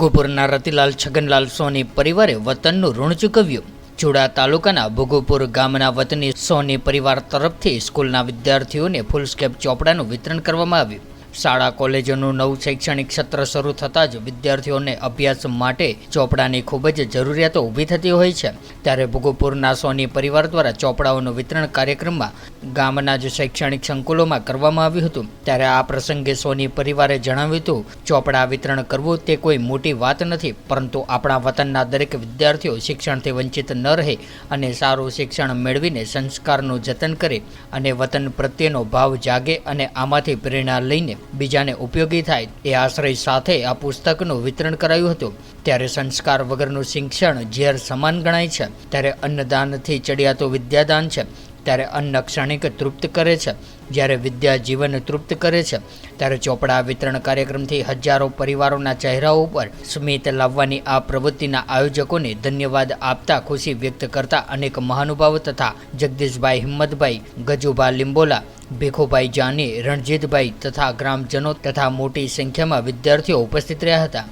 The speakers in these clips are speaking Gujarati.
ભોગોપુરના રતિલાલ છગનલાલ સોની પરિવારે વતનનું ઋણ ચૂકવ્યું। ચુડા તાલુકાના ભોગોપુર ગામના વતની સોની પરિવાર તરફથી સ્કૂલના વિદ્યાર્થીઓને ફૂલસ્કેપ ચોપડાનું વિતરણ કરવામાં આવ્યું। શાળા કોલેજોનું નવું શૈક્ષણિક સત્ર શરૂ થતાં જ વિદ્યાર્થીઓને અભ્યાસ માટે ચોપડાની ખૂબ જ જરૂરિયાતો ઊભી થતી હોય છે। ત્યારે ભોગોપુરના સોની પરિવાર દ્વારા ચોપડાઓનું વિતરણ કાર્યક્રમમાં ગામના જ શૈક્ષણિક સંકુલોમાં કરવામાં આવ્યું હતું। ત્યારે આ પ્રસંગે સોની પરિવારે જણાવ્યું હતું, ચોપડા વિતરણ કરવું તે કોઈ મોટી વાત નથી, પરંતુ આપણા વતનના દરેક વિદ્યાર્થીઓ શિક્ષણથી વંચિત ન રહે અને સારું શિક્ષણ મેળવીને સંસ્કારનું જતન કરે અને વતન પ્રત્યેનો ભાવ જાગે અને આમાંથી પ્રેરણા લઈને બીજાને ઉપયોગી થાય એ આશ્રય સાથે આ પુસ્તકનું વિતરણ કરાયું હતું। ત્યારે સંસ્કાર વગરનું શિક્ષણ ઝેર સમાન ગણાય છે। ત્યારે અન્નદાનથી ચડિયાતું વિદ્યાદાન છે। ત્યારે અન્ન ક્ષણિક તૃપ્ત કરે છે, જ્યારે વિદ્યા જીવન તૃપ્ત કરે છે। ત્યારે ચોપડા વિતરણ કાર્યક્રમથી હજારો પરિવારોના ચહેરાઓ ઉપર સ્મિત લાવવાની આ પ્રવૃત્તિના આયોજકોને ધન્યવાદ આપતા ખુશી વ્યક્ત કરતા અનેક મહાનુભાવો તથા જગદીશભાઈ હિંમતભાઈ, ગજુભા લીંબોલા, ભીખુભાઈ જાની, રણજીતભાઈ તથા ગ્રામજનો તથા મોટી સંખ્યામાં વિદ્યાર્થીઓ ઉપસ્થિત રહ્યા હતા।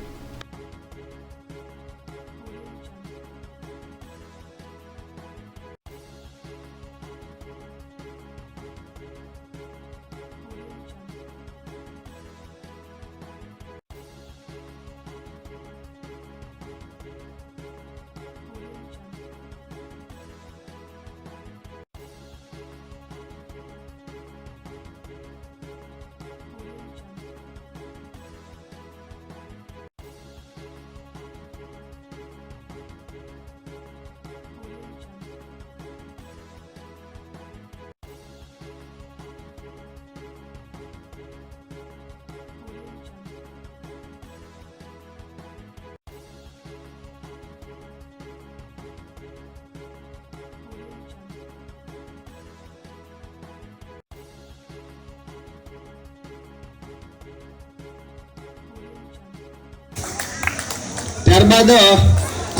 ત્યારબાદ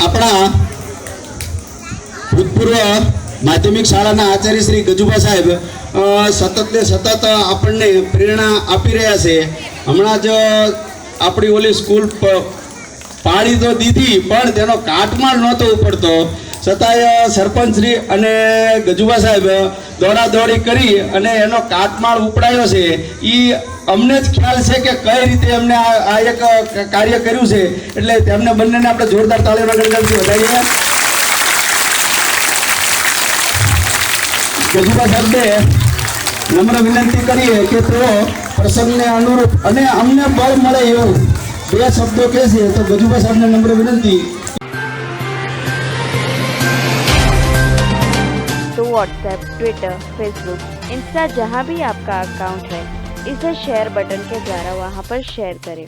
આપણા ભૂતપૂર્વ માધ્યમિક શાળાના આચાર્ય શ્રી ગજુભા સાહેબ સતત આપણને પ્રેરણા આપી રહ્યા છે। હમણાં જ આપણી ઓલી સ્કૂલ પાડી તો દીધી, પણ તેનો કાટમાળ નહોતો ઉપડતો, છતાંય સરપંચશ્રી અને ગજુભા સાહેબ દોડાદોડી કરી અને એનો કાટમાળ ઉપડાયો છે। એ અમને જ ખ્યાલ છે કે કઈ રીતે એમને આ એક કાર્ય કર્યું છે, એટલે તેમને બંનેને આપણે જોરદાર તાળીઓના ગણગણથી વધારીએ। ગજુભા સાહેબને નમ્ર વિનંતી કરીએ કે તેઓ પ્રસંગને અનુરૂપ અને અમને બળ મળે એવું બે શબ્દો કહેશે, તો ગજુભા સાહેબને નમ્ર વિનંતી। तो व्हाट्सएप, ट्विटर, फेसबुक, इंस्टा जहाँ भी आपका अकाउंट है, इसे शेयर बटन के द्वारा वहाँ पर शेयर करें।